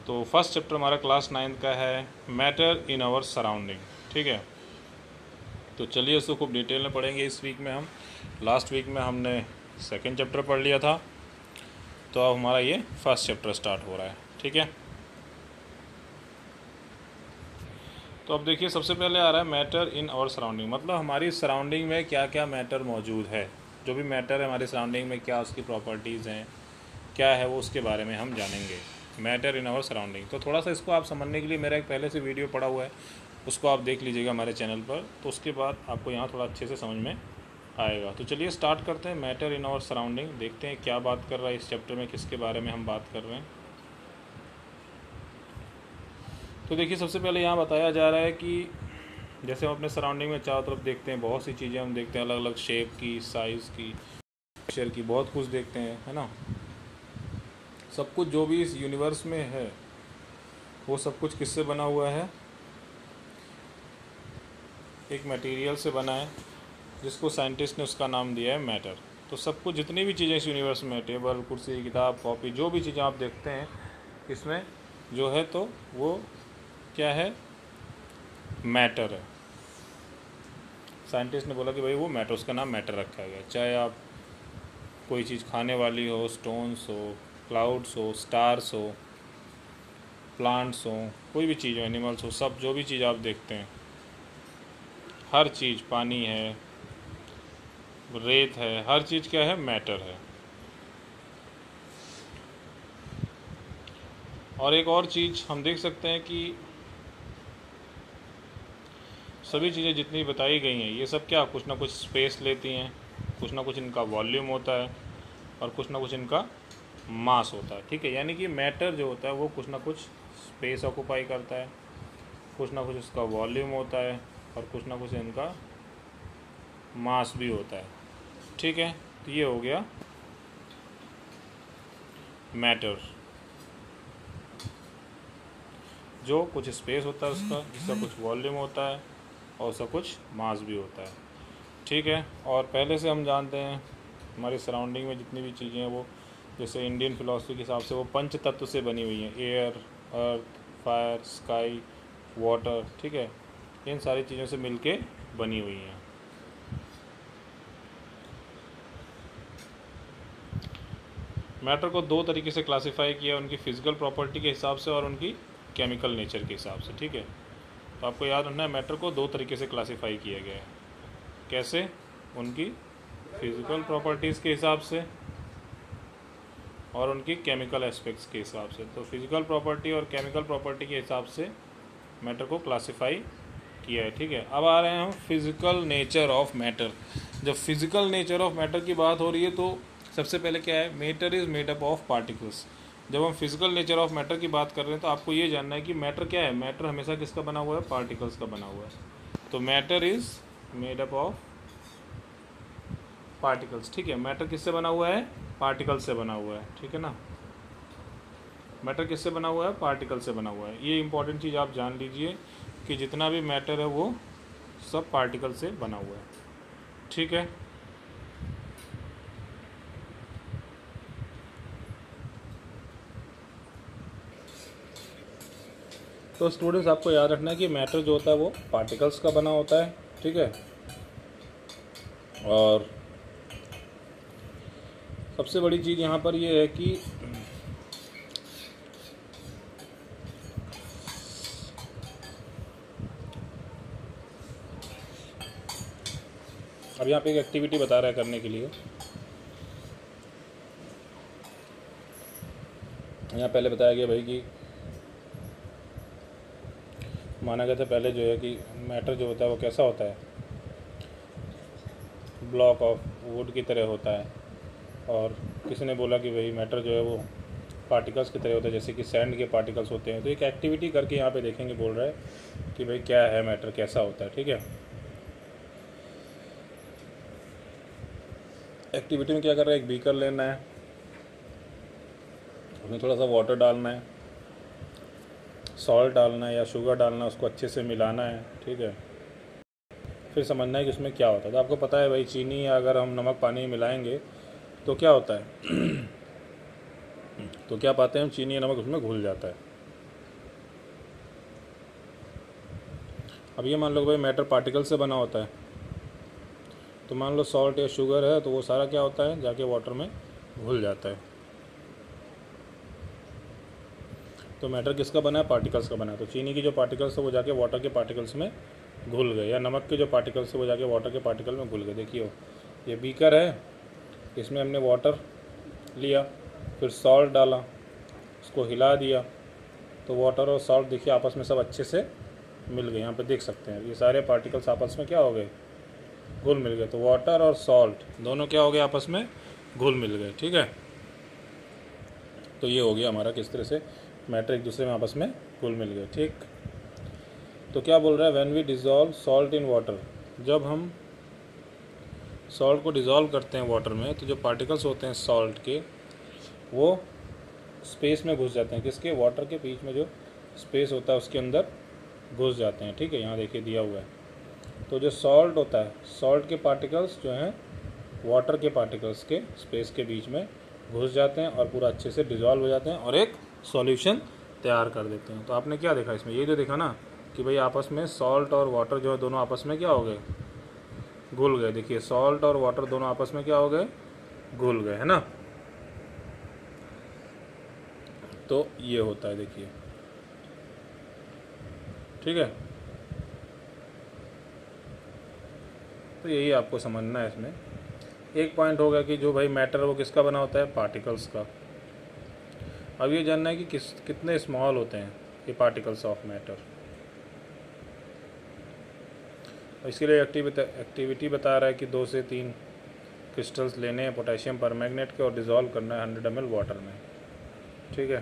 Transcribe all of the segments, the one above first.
तो first chapter हमारा class 9 का है मैटर इन आवर सराउंडिंग। ठीक है, तो चलिए इसको खूब डिटेल में पढ़ेंगे इस वीक में हम। लास्ट वीक में हमने सेकंड चैप्टर पढ़ लिया था, तो अब हमारा ये फर्स्ट चैप्टर स्टार्ट हो रहा है। ठीक है, तो अब देखिए सबसे पहले आ रहा है मैटर इन आवर सराउंडिंग, मतलब हमारी सराउंडिंग में क्या क्या मैटर मौजूद है। जो भी मैटर है हमारी सराउंडिंग में, क्या उसकी प्रॉपर्टीज़ हैं, क्या है वो, उसके बारे में हम जानेंगे। मैटर इन आवर सराउंडिंग, तो थोड़ा सा इसको आप समझने के लिए मेरा एक पहले से वीडियो पड़ा हुआ है, उसको आप देख लीजिएगा हमारे चैनल पर, तो उसके बाद आपको यहाँ थोड़ा अच्छे से समझ में आएगा। तो चलिए स्टार्ट करते हैं। मैटर इन आवर सराउंडिंग, देखते हैं क्या बात कर रहा है इस चैप्टर में, किसके बारे में हम बात कर रहे हैं। तो देखिए सबसे पहले यहाँ बताया जा रहा है कि जैसे हम अपने सराउंडिंग में चारों तरफ देखते हैं, बहुत सी चीज़ें हम देखते हैं, अलग अलग शेप की, साइज़ की, टेक्सचर की, बहुत कुछ देखते हैं, है ना। सब कुछ जो भी इस यूनिवर्स में है वो सब कुछ किससे बना हुआ है, एक मटेरियल से बना है जिसको साइंटिस्ट ने उसका नाम दिया है मैटर। तो सब कुछ जितनी भी चीज़ें इस यूनिवर्स में, टेबल, कुर्सी, किताब, कॉपी, जो भी चीज़ें आप देखते हैं इसमें जो है, तो वो क्या है, मैटर है। साइंटिस्ट ने बोला कि भाई वो मैटर, उसका नाम मैटर रखा गया। चाहे आप कोई चीज़ खाने वाली हो, स्टोन्स हो, क्लाउड्स हो, स्टार्स हो, प्लांट्स हो, कोई भी चीज़ हो, एनिमल्स हो, सब जो भी चीज़ आप देखते हैं, हर चीज़, पानी है, रेत है, हर चीज़ क्या है, मैटर है। और एक और चीज़ हम देख सकते हैं कि सभी चीज़ें जितनी बताई गई हैं ये सब क्या, कुछ ना कुछ स्पेस लेती हैं, कुछ ना कुछ इनका वॉल्यूम होता है और कुछ ना कुछ इनका मास होता है। ठीक है, यानी कि मैटर जो होता है वो कुछ ना कुछ स्पेस ऑक्यूपाई करता है, कुछ ना कुछ उसका वॉल्यूम होता है और कुछ ना कुछ इनका मास भी होता है। ठीक है, तो ये हो गया मैटर, जो कुछ स्पेस होता है उसका, जिसका कुछ वॉल्यूम होता है और उसका कुछ मास भी होता है। ठीक है, और पहले से हम जानते हैं हमारी सराउंडिंग में जितनी भी चीज़ें हैं वो, जैसे इंडियन फिलॉसफी के हिसाब से वो पंच तत्व से बनी हुई हैं, एयर, अर्थ, फायर, स्काई, वाटर। ठीक है, इन सारी चीज़ों से मिलके बनी हुई हैं। मैटर को दो तरीके से क्लासिफाई किया, उनकी फ़िज़िकल प्रॉपर्टी के हिसाब से और उनकी केमिकल नेचर के हिसाब से। ठीक है, तो आपको याद रखना है मैटर को दो तरीके से क्लासिफाई किया गया है। कैसे, उनकी फ़िज़िकल प्रॉपर्टीज़ के हिसाब से और उनकी केमिकल एस्पेक्ट्स के हिसाब से। तो फिज़िकल प्रॉपर्टी और केमिकल प्रॉपर्टी के हिसाब से मैटर को क्लासिफाई किया है। ठीक है, अब आ रहे हैं हम फिज़िकल नेचर ऑफ मैटर। जब फिज़िकल नेचर ऑफ मैटर की बात हो रही है तो सबसे पहले क्या है, matter is made up of particles. जब हम फिज़िकल नेचर ऑफ मैटर की बात कर रहे हैं तो आपको ये जानना है कि मैटर क्या है। मैटर हमेशा किसका बना हुआ है, पार्टिकल्स का बना हुआ है। तो matter is made up of particles. ठीक है, मैटर किससे बना हुआ है, पार्टिकल से बना हुआ है। ठीक है ना, मैटर किससे बना हुआ है, पार्टिकल से बना हुआ है। ये इंपॉर्टेंट चीज़ आप जान लीजिए कि जितना भी मैटर है वो सब पार्टिकल से बना हुआ है। ठीक है, तो स्टूडेंट्स आपको याद रखना है कि मैटर जो होता है वो पार्टिकल्स का बना होता है। ठीक है, और सबसे बड़ी चीज़ यहाँ पर ये है कि अब यहाँ पे एक एक्टिविटी बता रहा है करने के लिए। यहाँ पहले बताया गया भाई कि माना गया था पहले जो है कि मैटर जो होता है वो कैसा होता है, ब्लॉक ऑफ वुड की तरह होता है। और किसी ने बोला कि भाई मैटर जो है वो पार्टिकल्स की तरह होता है, जैसे कि सैंड के पार्टिकल्स होते हैं। तो एक एक्टिविटी करके यहाँ पे देखेंगे, बोल रहा है कि भाई क्या है मैटर, कैसा होता है। ठीक है, एक्टिविटी में क्या कर रहा है, एक बीकर लेना है, उसमें थोड़ा सा वाटर डालना है, सॉल्ट डालना है या शुगर डालना है, उसको अच्छे से मिलाना है। ठीक है, फिर समझना है कि उसमें क्या होता है। तो आपको पता है भाई चीनी या अगर हम नमक पानी में मिलाएंगे तो क्या होता है तो क्या पाते हैं हम, चीनी या नमक उसमें घुल जाता है। अब ये मान लो भाई मैटर पार्टिकल से बना होता है, तो मान लो सॉल्ट या शुगर है, तो वो सारा क्या होता है, जाके वाटर में घुल जाता है। तो मैटर किसका बना है, पार्टिकल्स का बना है। तो चीनी की जो पार्टिकल्स है वो जाके वाटर के पार्टिकल्स में घुल गए, या नमक के जो पार्टिकल्स है वो जाके वाटर के पार्टिकल में घुल गए। देखिए ये बीकर है, इसमें हमने वाटर लिया, फिर सॉल्ट डाला, उसको हिला दिया, तो वाटर और सॉल्ट देखिए आपस में सब अच्छे से मिल गए। यहाँ पे देख सकते हैं ये सारे पार्टिकल्स आपस में क्या हो गए, घुल मिल गए। तो वाटर और सॉल्ट दोनों क्या हो गए, आपस में घुल मिल गए। ठीक है, तो ये हो गया हमारा किस तरह से मैटर एक दूसरे में आपस में घुल मिल गए। ठीक, तो क्या बोल रहा है, when we dissolve salt in water, जब हम सॉल्ट को डिज़ोल्व करते हैं वाटर में, तो जो पार्टिकल्स होते हैं सॉल्ट के वो स्पेस में घुस जाते हैं। किसके, वाटर के बीच में जो स्पेस होता है उसके अंदर घुस जाते हैं। ठीक है, यहाँ देखिए दिया हुआ है। तो जो सॉल्ट होता है, सॉल्ट के पार्टिकल्स जो हैं वाटर के पार्टिकल्स के स्पेस के बीच में घुस जाते हैं और पूरा अच्छे से डिज़ोल्व हो जाते हैं और एक सॉल्यूशन तैयार कर देते हैं। तो आपने क्या देखा इसमें, ये जो देखा ना कि भाई आपस में सॉल्ट और वाटर जो है दोनों आपस में क्या हो गए, घुल गए। देखिए सॉल्ट और वाटर दोनों आपस में क्या हो गए, घुल गए, है ना। तो ये होता है, देखिए। ठीक है, तो यही आपको समझना है इसमें। एक पॉइंट होगा कि जो भाई मैटर वो किसका बना होता है, पार्टिकल्स का। अब ये जानना है कि कितने स्मॉल होते हैं ये पार्टिकल्स ऑफ मैटर। इसके लिए एक्टिविटी बता रहा है कि 2 से 3 क्रिस्टल्स लेने हैं पोटेशियम परमैंगनेट के और डिज़ोल्व करना है 100 ml वाटर में। ठीक है,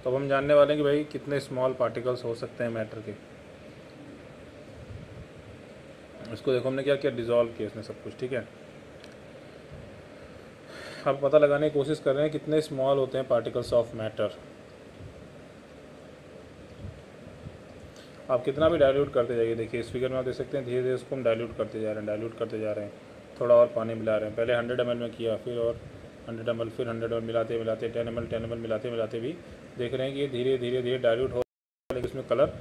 तो अब हम जानने वाले हैं कि भाई कितने स्मॉल पार्टिकल्स हो सकते हैं मैटर के। इसको देखो हमने क्या किया, डिज़ोल्व किया इसमें सब कुछ। ठीक है, अब पता लगाने की कोशिश कर रहे हैं कितने स्मॉल होते हैं पार्टिकल्स ऑफ मैटर। आप कितना भी डाइल्यूट करते जाइए, देखिए इस फिगर में आप देख सकते हैं धीरे धीरे इसको हम डाइल्यूट करते जा रहे हैं, थोड़ा और पानी मिला रहे हैं। पहले 100 ml में किया, फिर और 100 ml, फिर 100 ml मिलाते 10 ml मिलाते भी देख रहे हैं कि ये धीरे धीरे डाइल्यूट हो रहा है, लेकिन इसमें कलर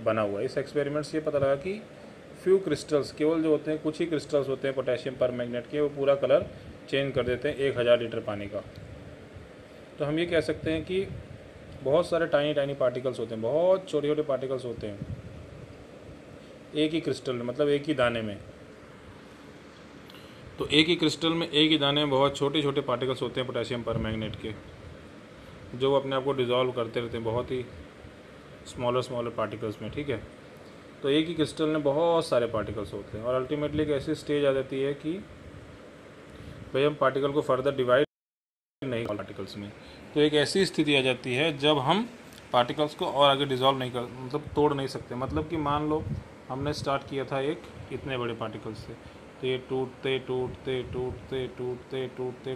बना हुआ है। इस एक्सपेरिमेंट से ये पता लगा कि फ्यू क्रिस्टल्स, केवल जो होते हैं कुछ ही क्रिस्टल्स होते हैं पोटेशियम परमैंगनेट के, वो पूरा कलर चेंज कर देते हैं 1000 लीटर पानी का। तो हम ये कह सकते हैं कि बहुत सारे टाइनी पार्टिकल्स होते हैं, बहुत छोटे छोटे पार्टिकल्स होते हैं एक ही क्रिस्टल में, मतलब एक ही दाने में। तो एक ही क्रिस्टल में, एक ही दाने में बहुत छोटे छोटे पार्टिकल्स होते हैं पोटेशियम परमैंगनेट के, जो अपने आप को डिज़ोल्व करते रहते हैं बहुत ही स्मॉलर पार्टिकल्स में। ठीक है, तो एक ही क्रिस्टल में बहुत सारे पार्टिकल्स होते हैं और अल्टीमेटली एक ऐसी स्टेज आ जाती है कि भाई हम पार्टिकल को फर्दर डिवाइड नहीं कर पार्टिकल्स में। तो एक ऐसी स्थिति आ जाती है जब हम पार्टिकल्स को और आगे डिज़ोल्व नहीं कर, मतलब तोड़ नहीं सकते। मतलब कि मान लो हमने स्टार्ट किया था एक इतने बड़े पार्टिकल्स से, तो ये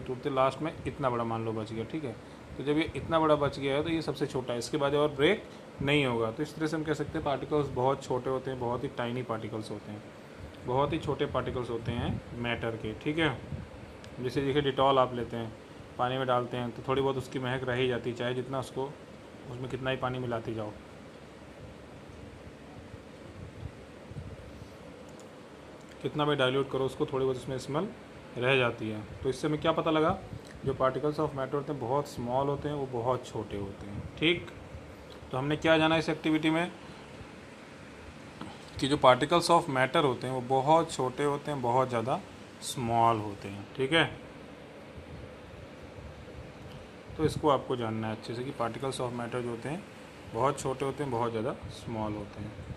टूटते लास्ट में इतना बड़ा मान लो बच गया। ठीक है, तो जब ये इतना बड़ा बच गया है तो ये सबसे छोटा है, इसके बाद और ब्रेक नहीं होगा। तो इस तरह से हम कह सकते हैं पार्टिकल्स बहुत छोटे होते हैं, बहुत ही टाइनी पार्टिकल्स होते हैं, बहुत ही छोटे पार्टिकल्स होते हैं मैटर के। ठीक है, जैसे देखिए डिटॉल आप लेते हैं, पानी में डालते हैं तो थोड़ी बहुत उसकी महक रह ही जाती है, चाहे जितना उसको उसमें कितना ही पानी मिलाती जाओ। कितना भी डाइल्यूट करो उसको, थोड़ी बहुत उसमें स्मेल रह जाती है। तो इससे हमें क्या पता लगा, जो पार्टिकल्स ऑफ मैटर होते हैं बहुत स्मॉल होते हैं, वो बहुत छोटे होते हैं। ठीक, तो हमने क्या जाना इस एक्टिविटी में कि जो पार्टिकल्स ऑफ मैटर होते हैं वो बहुत छोटे होते हैं, बहुत ज़्यादा स्मॉल होते हैं। ठीक है, तो इसको आपको जानना है अच्छे से कि पार्टिकल्स ऑफ मैटर जो होते हैं बहुत छोटे होते हैं, बहुत ज़्यादा स्मॉल होते हैं।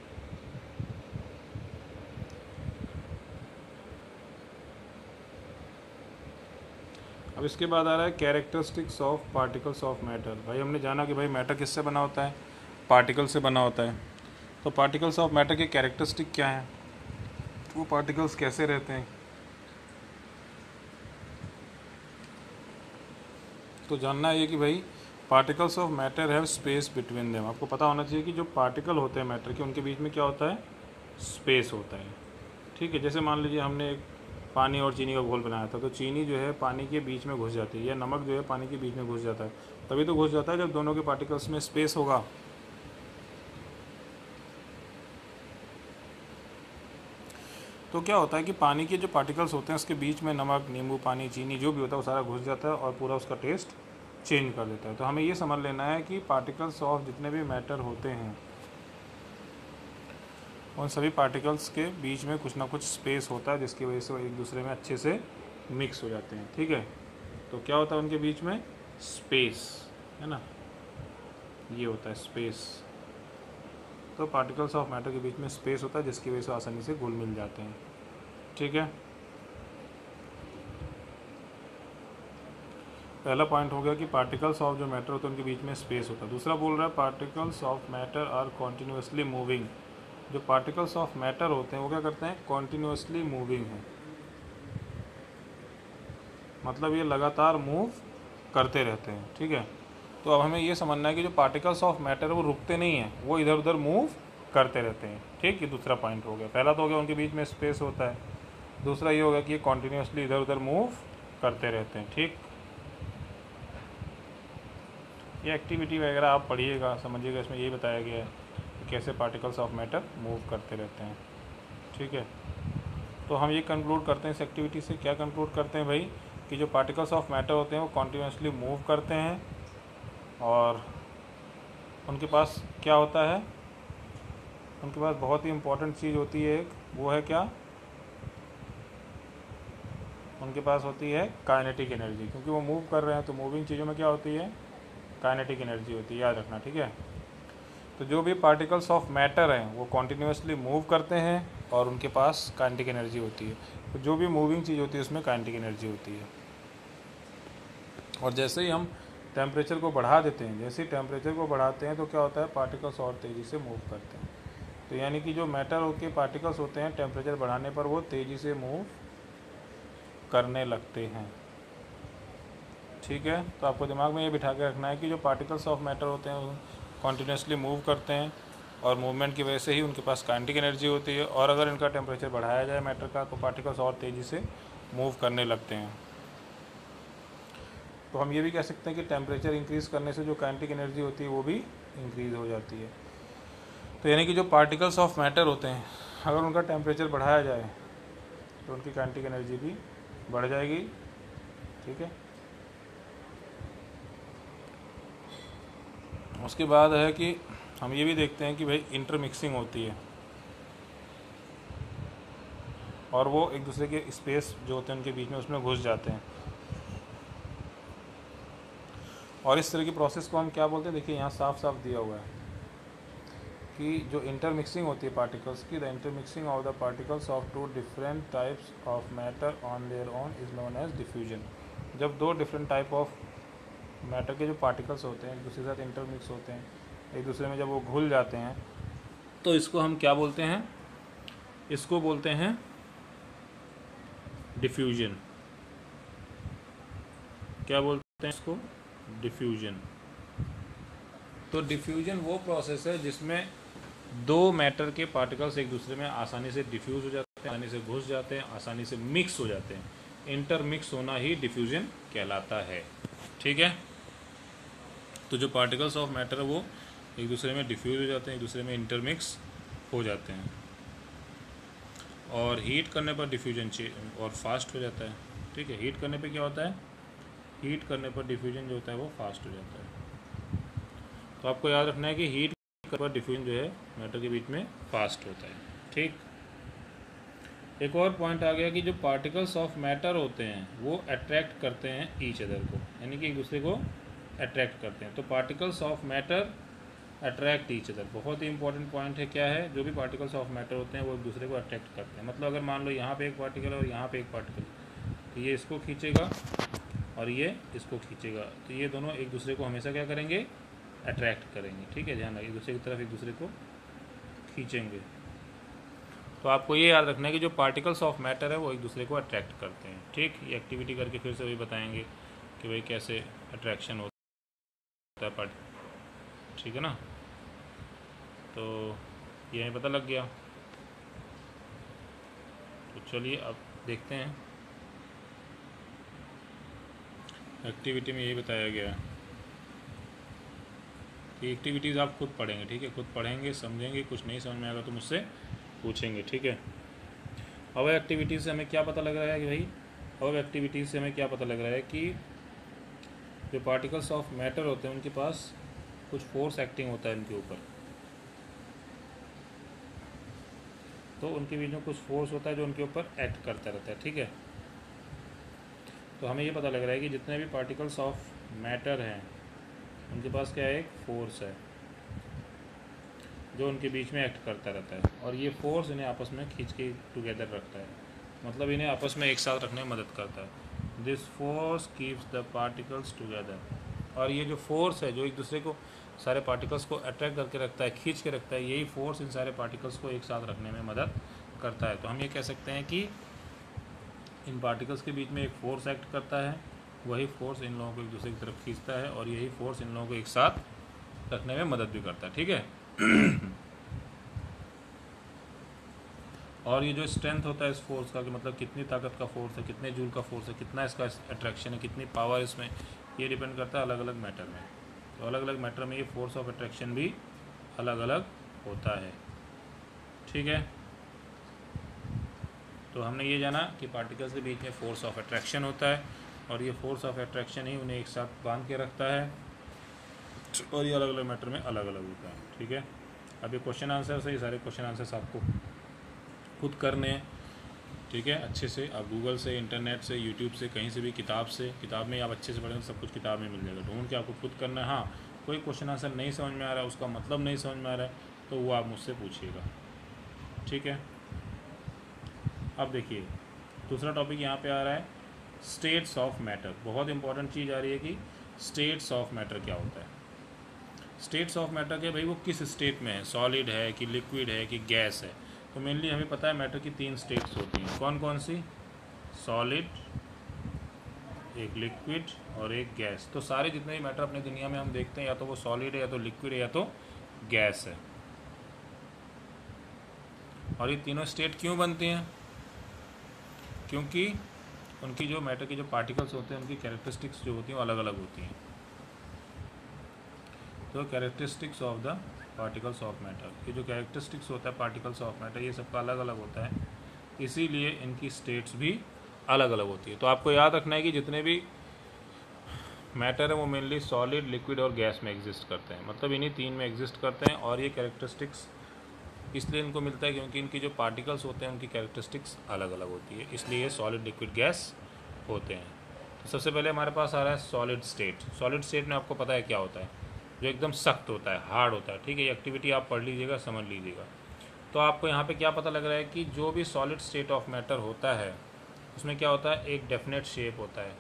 अब इसके बाद आ रहा है characteristics of particles of matter. भाई हमने जाना कि भाई मैटर किससे बना होता है, पार्टिकल से बना होता है। तो पार्टिकल्स ऑफ मैटर के कैरेक्टरिस्टिक क्या हैं, वो पार्टिकल्स कैसे रहते हैं, तो जानना है ये कि भाई particles of matter have space between them. आपको पता होना चाहिए कि जो पार्टिकल होते हैं मैटर के, उनके बीच में क्या होता है, स्पेस होता है। ठीक है, जैसे मान लीजिए हमने एक पानी और चीनी का घोल बनाया था, तो चीनी जो है पानी के बीच में घुस जाती है, या नमक जो है पानी के बीच में घुस जाता है। तभी तो घुस जाता है जब दोनों के पार्टिकल्स में स्पेस होगा। तो क्या होता है कि पानी के जो पार्टिकल्स होते हैं उसके बीच में नमक, नींबू पानी, चीनी जो भी होता है वो सारा घुस जाता है और पूरा उसका टेस्ट चेंज कर देता है। तो हमें ये समझ लेना है कि पार्टिकल्स ऑफ जितने भी मैटर होते हैं उन सभी पार्टिकल्स के बीच में कुछ ना कुछ स्पेस होता है जिसकी वजह से वो एक दूसरे में अच्छे से मिक्स हो जाते हैं। ठीक है, तो क्या होता है उनके बीच में? स्पेस, है ना, ये होता है स्पेस। तो पार्टिकल्स ऑफ मैटर के बीच में स्पेस होता है जिसकी वजह से आसानी से घुल मिल जाते हैं। ठीक है, पहला पॉइंट हो गया कि पार्टिकल्स ऑफ जो मैटर होते हैं उनके बीच में स्पेस होता है। दूसरा बोल रहा है particles of matter are continuously moving. जो पार्टिकल्स ऑफ मैटर होते हैं वो क्या करते हैं? कॉन्टिन्यूसली मूविंग है, मतलब ये लगातार मूव करते रहते हैं। ठीक है, तो अब हमें ये समझना है कि जो पार्टिकल्स ऑफ मैटर है वो रुकते नहीं हैं, वो इधर उधर मूव करते रहते हैं। ठीक, ये दूसरा पॉइंट हो गया। पहला तो हो गया उनके बीच में स्पेस होता है, दूसरा ये होगा कि ये कॉन्टिन्यूसली इधर उधर मूव करते रहते हैं। ठीक, ये एक्टिविटी वगैरह आप पढ़िएगा, समझिएगा, इसमें यही बताया गया है कि कैसे पार्टिकल्स ऑफ मैटर मूव करते रहते हैं। ठीक है, तो हम ये कंक्लूड करते हैं इस एक्टिविटी से, क्या कंक्लूड करते हैं भाई, कि जो पार्टिकल्स ऑफ मैटर होते हैं वो कॉन्टिन्यूसली मूव करते हैं और उनके पास क्या होता है? उनके पास बहुत ही इम्पोर्टेंट चीज़ होती है एक, वो है क्या? उनके पास होती है काइनेटिक एनर्जी, क्योंकि वो मूव कर रहे हैं तो मूविंग चीज़ों में क्या होती है? काइनेटिक एनर्जी होती है, याद रखना। ठीक है, तो जो भी पार्टिकल्स ऑफ मैटर हैं वो कॉन्टिन्यूसली मूव करते हैं और उनके पास काइनेटिक एनर्जी होती है। तो जो भी मूविंग चीज़ होती है उसमें काइनेटिक एनर्जी होती है। और जैसे ही हम टेम्परेचर को बढ़ा देते हैं, जैसे ही टेम्परेचर को बढ़ाते हैं तो क्या होता है? पार्टिकल्स और तेज़ी से मूव करते हैं। तो यानी कि जो मैटर के पार्टिकल्स होते हैं टेम्परेचर बढ़ाने पर वो तेज़ी से मूव करने लगते हैं। ठीक है, तो आपको दिमाग में ये बिठा के रखना है कि जो पार्टिकल्स ऑफ मैटर होते हैं वो कॉन्टीन्यूसली मूव करते हैं और मूवमेंट की वजह से ही उनके पास काइनेटिक एनर्जी होती है। और अगर इनका टेम्परेचर बढ़ाया जाए मैटर का तो पार्टिकल्स और तेज़ी से मूव करने लगते हैं। तो हम ये भी कह सकते हैं कि टेम्परेचर इंक्रीज़ करने से जो काइनेटिक एनर्जी होती है वो भी इंक्रीज़ हो जाती है। तो यानी कि जो पार्टिकल्स ऑफ मैटर होते हैं अगर उनका टेम्परेचर बढ़ाया जाए तो उनकी काइनेटिक एनर्जी भी बढ़ जाएगी। ठीक है, उसके बाद है कि हम ये भी देखते हैं कि भाई इंटरमिक्सिंग होती है और वो एक दूसरे के स्पेस जो होते हैं उनके बीच में उसमें घुस जाते हैं। और इस तरह की प्रोसेस को हम क्या बोलते हैं? देखिए यहाँ साफ साफ दिया हुआ है कि जो इंटरमिक्सिंग होती है पार्टिकल्स की, the intermixing of the particles of two different types of matter on their own is known as diffusion. जब दो डिफरेंट टाइप ऑफ मैटर के जो पार्टिकल्स होते हैं एक दूसरे के साथ इंटरमिक्स होते हैं, एक दूसरे में जब वो घुल जाते हैं तो इसको हम क्या बोलते हैं? इसको बोलते हैं डिफ्यूजन। क्या बोलते हैं इसको? डिफ्यूजन। तो डिफ्यूजन वो प्रोसेस है जिसमें दो मैटर के पार्टिकल्स एक दूसरे में आसानी से डिफ्यूज हो जाते हैं, आसानी से घुस जाते हैं, आसानी से मिक्स हो जाते हैं। इंटरमिक्स होना ही डिफ्यूजन कहलाता है। ठीक है, तो जो पार्टिकल्स ऑफ मैटर है वो एक दूसरे में डिफ्यूज हो जाते हैं, एक दूसरे में इंटरमिक्स हो जाते हैं और हीट करने पर डिफ्यूजन और फास्ट हो जाता है। ठीक है, हीट करने पे क्या होता है? हीट करने पर डिफ्यूजन जो होता है वो फास्ट हो जाता है। तो आपको याद रखना है कि हीट पर डिफ्यूजन जो है मैटर के बीच में फास्ट होता है। ठीक, एक और पॉइंट आ गया कि जो पार्टिकल्स ऑफ मैटर होते हैं वो अट्रैक्ट करते हैं ईच अदर को, यानी कि एक दूसरे को अट्रैक्ट करते हैं। तो particles of matter attract each other, बहुत ही इंपॉर्टेंट पॉइंट है। क्या है? जो भी पार्टिकल्स ऑफ मैटर होते हैं वो एक दूसरे को अट्रैक्ट करते हैं। मतलब अगर मान लो यहाँ पे एक पार्टिकल और यहाँ पे एक पार्टिकल, तो ये इसको खींचेगा और ये इसको खींचेगा, तो ये दोनों एक दूसरे को हमेशा क्या करेंगे? अट्रैक्ट करेंगे। ठीक है, ध्यान रखिए, एक दूसरे की तरफ एक दूसरे को खींचेंगे। तो आपको ये याद रखना है कि जो पार्टिकल्स ऑफ मैटर है वो एक दूसरे को अट्रैक्ट करते हैं। ठीक, ये एक्टिविटी करके फिर से वही बताएंगे कि भाई कैसे अट्रैक्शन होता है ठीक है ना, तो ये हमें पता लग गया। तो चलिए अब देखते हैं, एक्टिविटी में यही बताया गया है कि एक्टिविटीज़ आप खुद पढ़ेंगे। ठीक है, खुद पढ़ेंगे, समझेंगे, कुछ नहीं समझ में आएगा तो मुझसे पूछेंगे। ठीक है, अब एक्टिविटीज़ से हमें क्या पता लग रहा है कि भाई, अब एक्टिविटीज़ से हमें क्या पता लग रहा है कि जो पार्टिकल्स ऑफ मैटर होते हैं उनके पास कुछ फोर्स एक्टिंग होता है उनके ऊपर, तो उनके बीच में कुछ फोर्स होता है जो उनके ऊपर एक्ट करता रहता है, ठीक है। तो हमें ये पता लग रहा है कि जितने भी पार्टिकल्स ऑफ मैटर हैं उनके पास क्या है, एक फोर्स है जो उनके बीच में एक्ट करता रहता है, और ये फोर्स इन्हें आपस में खींच के टुगेदर रखता है, मतलब इन्हें आपस में एक साथ रखने में मदद करता है। This force keeps the particles together, और ये जो फोर्स है जो एक दूसरे को, सारे पार्टिकल्स को अट्रैक्ट करके रखता है, खींच के रखता है, यही फोर्स इन सारे पार्टिकल्स को एक साथ रखने में मदद करता है। तो हम ये कह सकते हैं कि इन पार्टिकल्स के बीच में एक फोर्स एक्ट करता है, वही फोर्स इन लोगों को एक दूसरे की तरफ खींचता है, और यही फोर्स इन लोगों को एक साथ रखने में मदद भी करता है, ठीक है। और ये जो स्ट्रेंथ होता है इस फोर्स का, कि मतलब कितनी ताकत का फोर्स है, कितने जूल का फोर्स है, कितना इसका अट्रैक्शन है, कितनी पावर इसमें, ये डिपेंड करता है अलग अलग मैटर में। तो अलग अलग मैटर में ये फोर्स ऑफ अट्रैक्शन भी अलग अलग होता है, ठीक है। तो हमने ये जाना कि पार्टिकल्स के बीच में फोर्स ऑफ अट्रैक्शन होता है, और ये फोर्स ऑफ अट्रैक्शन ही उन्हें एक साथ बांध के रखता है, और ये अलग अलग मैटर में अलग अलग होता है, ठीक है। अब ये क्वेश्चन आंसर से, ये सारे क्वेश्चन आंसर्स आपको खुद करने हैं, ठीक है, अच्छे से। आप गूगल से, इंटरनेट से, यूट्यूब से, कहीं से भी, किताब से, किताब में आप अच्छे से पढ़ें तो सब कुछ किताब में मिल जाएगा, ढूंढ के आपको खुद करना है। हाँ, कोई क्वेश्चन आंसर नहीं समझ में आ रहा है, उसका मतलब नहीं समझ में आ रहा है, तो वो आप मुझसे पूछिएगा, ठीक है। अब देखिए दूसरा टॉपिक यहाँ पे आ रहा है स्टेट्स ऑफ मैटर। बहुत इंपॉर्टेंट चीज़ आ रही है कि स्टेट्स ऑफ मैटर क्या होता है। स्टेट्स ऑफ मैटर के भाई वो किस स्टेट में है, सॉलिड है कि लिक्विड है कि गैस है। तो मेनली हमें पता है मैटर की 3 स्टेट्स होती हैं, कौन कौन सी, सॉलिड, एक लिक्विड और एक गैस। तो सारे जितने भी मैटर अपनी दुनिया में हम देखते हैं, या तो वो सॉलिड है, या तो लिक्विड है, या तो गैस है। और ये तीनों स्टेट क्यों बनती हैं, क्योंकि उनकी जो मैटर की जो पार्टिकल्स होते हैं उनकी कैरेक्टरिस्टिक्स जो होती हैं वो अलग अलग होती हैं। तो characteristics of the particles of matter, ये जो कैरेक्टरिस्टिक्स होता है पार्टिकल्स ऑफ मैटर, ये सबका अलग अलग होता है, इसीलिए इनकी स्टेट्स भी अलग अलग होती है। तो आपको याद रखना है कि जितने भी मैटर है वो मेनली सॉलिड, लिक्विड और गैस में एग्जिस्ट करते हैं, मतलब इन्हीं 3 में एग्जिस्ट करते हैं। और ये कैरेक्टरिस्टिक्स इसलिए इनको मिलता है क्योंकि इनकी जो पार्टिकल्स होते हैं उनकी कैरेक्टरिस्टिक्स अलग अलग होती है, इसलिए ये सॉलिड, लिक्विड, गैस होते हैं। तो सबसे पहले हमारे पास आ रहा है सॉलिड स्टेट। सॉलिड स्टेट में आपको पता है क्या होता है, जो एकदम सख्त होता है, हार्ड होता है, ठीक है। ये एक्टिविटी आप पढ़ लीजिएगा, समझ लीजिएगा। तो आपको यहाँ पे क्या पता लग रहा है कि जो भी सॉलिड स्टेट ऑफ मैटर होता है उसमें क्या होता है, एक डेफिनेट शेप होता है।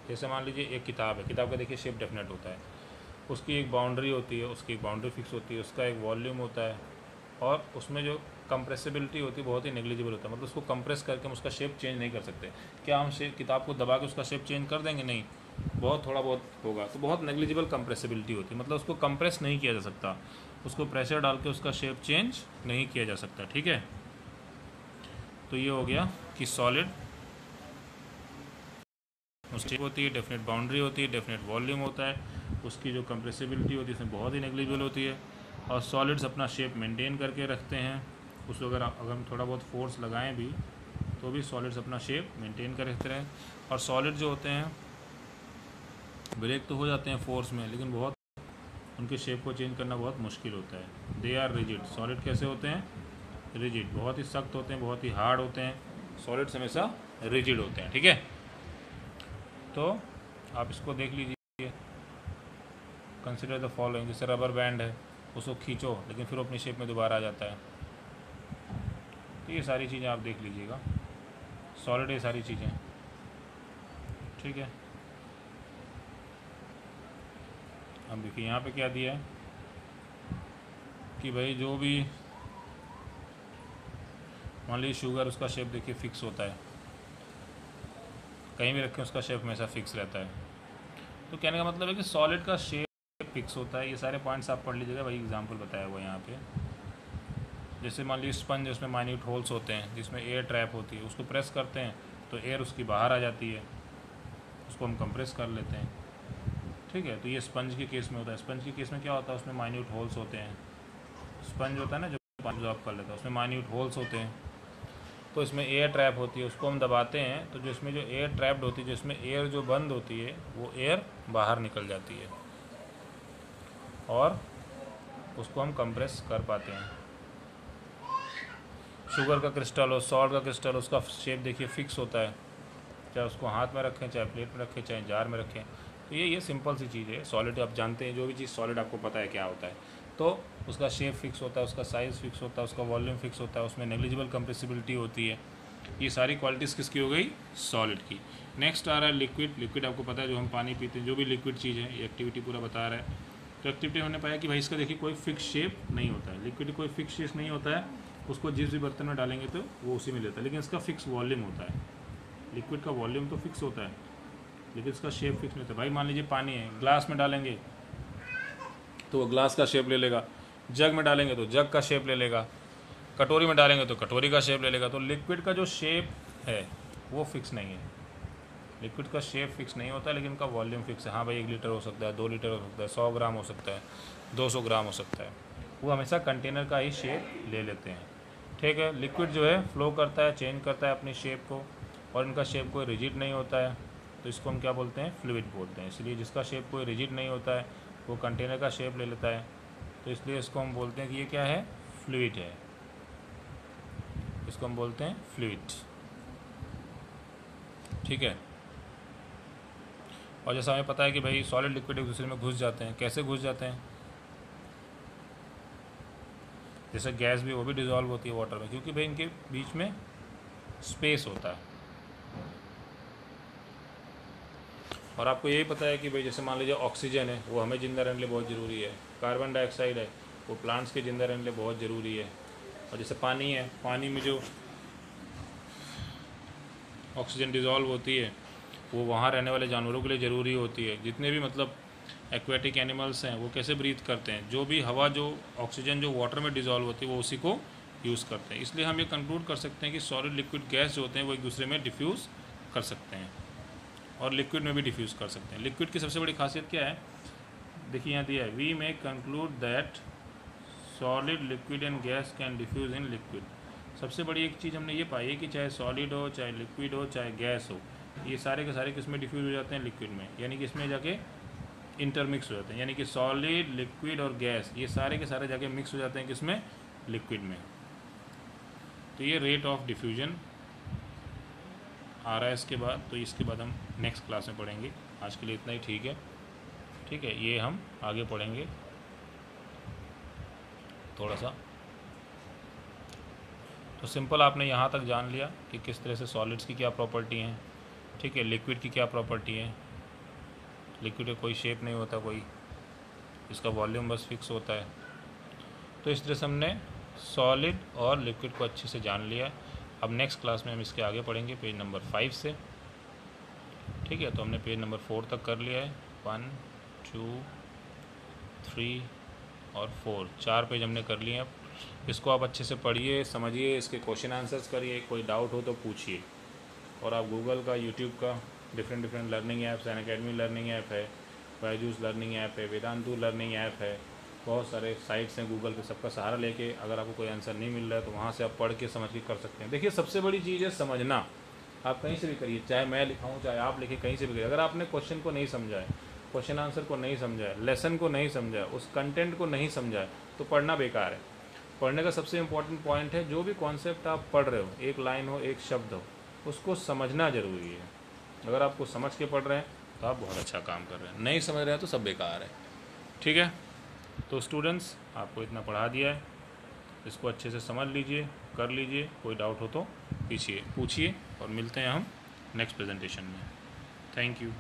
जैसे मान लीजिए एक किताब है, किताब का देखिए शेप डेफिनेट होता है, उसकी एक बाउंड्री होती है, उसकी एक बाउंड्री फिक्स होती है, उसका एक वॉल्यूम होता है, और उसमें जो कंप्रेसिबिलिटी होती है बहुत ही नेग्लिजिबल होता है, मतलब उसको कंप्रेस करके हम उसका शेप चेंज नहीं कर सकते। क्या हम किताब को दबा के उसका शेप चेंज कर देंगे, नहीं, बहुत थोड़ा बहुत होगा। तो बहुत नेग्लिजिबल कंप्रेसिबिलिटी होती है, मतलब उसको कंप्रेस नहीं किया जा सकता, उसको प्रेशर डाल के उसका शेप चेंज नहीं किया जा सकता, ठीक है। तो ये हो गया कि सॉलिड उसकी होती है, डेफिनेट बाउंड्री होती है, डेफिनेट वॉल्यूम होता है, उसकी जो कंप्रेसिबिलिटी होती है उसमें बहुत ही नेग्लिजिबल होती है, और सॉलिड्स अपना शेप मेंटेन करके रखते हैं। उसको अगर हम थोड़ा बहुत फोर्स लगाएं भी तो भी सॉलिड्स अपना शेप मेंटेन कर रखते हैं। और सॉलिड जो होते हैं ब्रेक तो हो जाते हैं फोर्स में, लेकिन बहुत उनके शेप को चेंज करना बहुत मुश्किल होता है। दे आर रिजिड, सॉलिड कैसे होते हैं, रिजिड, बहुत ही सख्त होते हैं, बहुत ही हार्ड होते हैं, सॉलिड्स हमेशा रिजिड होते हैं, ठीक है। तो आप इसको देख लीजिए, कंसिडर द फॉलोइंग, जैसे रबर बैंड है, उसको खींचो लेकिन फिर अपनी शेप में दोबारा आ जाता है। तो ये सारी चीज़ें आप देख लीजिएगा, सॉलिड ये सारी चीज़ें, ठीक है। अब देखिए यहाँ पे क्या दिया है कि भाई जो भी मान लीजिए शुगर, उसका शेप देखिए फिक्स होता है, कहीं भी रखें उसका शेप हमेशा फिक्स रहता है। तो कहने का मतलब है कि सॉलिड का शेप फिक्स होता है। ये सारे पॉइंट्स आप पढ़ लीजिएगा, वही एग्जांपल बताया हुआ है यहाँ पे। जैसे मान लीजिए स्पंज, उसमें माइन्यूट होल्स होते हैं जिसमें एयर ट्रैप होती है, उसको प्रेस करते हैं तो एयर उसकी बाहर आ जाती है, उसको हम कंप्रेस कर लेते हैं, ठीक है। तो ये स्पंज के केस में होता है। स्पंज के केस में क्या होता है, उसमें माइन्यूट होल्स होते हैं। स्पंज होता है ना जो पानी ऑब्जॉर्ब कर लेता है, उसमें माइन्यूट होल्स होते हैं। तो इसमें एयर ट्रैप होती है, उसको हम दबाते हैं तो जो इसमें जो एयर ट्रैप्ड होती है, जो इसमें एयर जो बंद होती है वो एयर बाहर निकल जाती है और उसको हम कंप्रेस कर पाते हैं। शुगर का क्रिस्टल हो, सॉल्ट का क्रिस्टल हो, उसका शेप देखिए फिक्स होता है, चाहे उसको हाथ में रखें, चाहे प्लेट में रखें, चाहे जार में रखें। तो ये सिंपल सी चीज़ है। सॉलिड आप जानते हैं, जो भी चीज़ सॉलिड आपको पता है क्या होता है, तो उसका शेप फिक्स होता है, उसका साइज़ फिक्स होता है, उसका वॉल्यूम फिक्स होता है, उसमें नेग्लिजिबल कंप्रेसिबिलिटी होती है। ये सारी क्वालिटीज़ किसकी हो गई? सॉलिड की। नेक्स्ट आ रहा है लिक्विड। लिक्विड आपको पता है जो हम पानी पीते हैं, जो भी लिक्विड चीज़ है, ये एक्टिविटी पूरा बता रहा है। तो एक्टिविटी हमने पाया कि भाई इसका देखिए कोई फिक्स शेप नहीं होता है, लिक्विड कोई फिक्स शेप नहीं होता है, उसको जिस भी बर्तन में डालेंगे तो वो उसी में लेता है, लेकिन इसका फिक्स वॉल्यूम होता है। लिक्विड का वॉल्यूम तो फिक्स होता है लेकिन इसका शेप फिक्स नहीं होता। भाई मान लीजिए पानी है, ग्लास में डालेंगे तो वो ग्लास का शेप ले लेगा, जग में डालेंगे तो जग का शेप ले लेगा, कटोरी में डालेंगे तो कटोरी का शेप ले लेगा। तो लिक्विड का जो शेप है वो फिक्स नहीं है। लिक्विड का शेप फिक्स नहीं होता लेकिन उनका वॉल्यूम फिक्स है। हाँ भाई 1 लीटर हो सकता है, 2 लीटर हो सकता है, 100 ग्राम हो सकता है, 200 ग्राम हो सकता है। वो हमेशा कंटेनर का ही शेप ले लेते हैं। ठीक है। लिक्विड जो है फ्लो करता है, चेंज करता है अपनी शेप को, और इनका शेप कोई रिजिड नहीं होता है, तो इसको हम क्या बोलते हैं? फ्लूइड बोलते हैं। इसलिए जिसका शेप कोई रिजिड नहीं होता है वो कंटेनर का शेप ले लेता है, तो इसलिए इसको हम बोलते हैं कि ये क्या है? फ्लूइड है। इसको हम बोलते हैं फ्लूइड। ठीक है। और जैसा हमें पता है कि भाई सॉलिड लिक्विड एक दूसरे में घुस जाते हैं। कैसे घुस जाते हैं? जैसे गैस भी, वो भी डिज़ोल्व होती है वाटर में, क्योंकि भाई इनके बीच में स्पेस होता है। और आपको यही पता है कि भाई जैसे मान लीजिए ऑक्सीजन है, वो हमें जिंदा रहने के लिए बहुत ज़रूरी है। कार्बन डाइऑक्साइड है, वो प्लांट्स के जिंदा रहने के लिए बहुत ज़रूरी है। और जैसे पानी है, पानी में जो ऑक्सीजन डिज़ोल्व होती है वो वहाँ रहने वाले जानवरों के लिए ज़रूरी होती है। जितने भी मतलब एक्वेटिक एनिमल्स हैं वो कैसे ब्रीथ करते हैं? जो भी हवा, जो ऑक्सीजन जो वाटर में डिज़ोल्व होती है वो उसी को यूज़ करते हैं। इसलिए हम ये कंक्लूड कर सकते हैं कि सॉलिड लिक्विड गैस जो होते हैं वो एक दूसरे में डिफ्यूज़ कर सकते हैं और लिक्विड में भी डिफ्यूज़ कर सकते हैं। लिक्विड की सबसे बड़ी खासियत क्या है? देखिए यहाँ दिया है, we may conclude that solid liquid and gas can diffuse in liquid. सबसे बड़ी एक चीज़ हमने ये पाई है कि चाहे सॉलिड हो, चाहे लिक्विड हो, चाहे गैस हो, ये सारे के सारे किस में डिफ्यूज़ हो जाते हैं? लिक्विड में। यानी कि इसमें जाके इंटरमिक्स हो जाते हैं, यानी कि सॉलिड, लिक्विड और गैस ये सारे के सारे जाके मिक्स हो जाते हैं किसमें? लिक्विड में। तो ये रेट ऑफ डिफ्यूजन आ रहा है इसके बाद, तो इसके बाद हम नेक्स्ट क्लास में पढ़ेंगे। आज के लिए इतना ही ठीक है। ठीक है, ये हम आगे पढ़ेंगे थोड़ा सा। तो सिंपल आपने यहाँ तक जान लिया कि किस तरह से सॉलिड्स की क्या प्रॉपर्टी हैं। ठीक है, लिक्विड की क्या प्रॉपर्टी है। लिक्विड का कोई शेप नहीं होता, कोई इसका वॉल्यूम बस फिक्स होता है। तो इस तरह से हमने सॉलिड और लिक्विड को अच्छे से जान लिया। अब नेक्स्ट क्लास में हम इसके आगे पढ़ेंगे पेज नंबर 5 से। ठीक है, तो हमने पेज नंबर 4 तक कर लिया है। 1, 2, 3 और 4, 4 पेज हमने कर लिए हैं। अब इसको आप अच्छे से पढ़िए, समझिए, इसके क्वेश्चन आंसर्स करिए, कोई डाउट हो तो पूछिए। और आप गूगल का, यूट्यूब का, different learning apps, Unacademy learning app है, बायजूस लर्निंग ऐप है, वेदांतु लर्निंग ऐप है, बहुत सारे साइट्स हैं गूगल पे। सबका सहारा लेके अगर आपको कोई आंसर नहीं मिल रहा है तो वहाँ से आप पढ़ के समझ के कर सकते हैं। देखिए सबसे बड़ी चीज़ है समझना। आप कहीं से भी करिए, चाहे मैं लिखाऊँ चाहे आप लिखें, कहीं से भी करिए। अगर आपने क्वेश्चन को नहीं समझा है, क्वेश्चन आंसर को नहीं समझा है, लेसन को नहीं समझा है, उस कंटेंट को नहीं समझा है, तो पढ़ना बेकार है। पढ़ने का सबसे इम्पोर्टेंट पॉइंट है, जो भी कॉन्सेप्ट आप पढ़ रहे हो, एक लाइन हो, एक शब्द हो, उसको समझना ज़रूरी है। अगर आपको समझ के पढ़ रहे हैं तो आप बहुत अच्छा काम कर रहे हैं, नहीं समझ रहे हैं तो सब बेकार है। ठीक है, तो स्टूडेंट्स आपको इतना पढ़ा दिया है, इसको अच्छे से समझ लीजिए, कर लीजिए। कोई डाउट हो तो पूछिए और मिलते हैं हम नेक्स्ट प्रेजेंटेशन में। Thank you.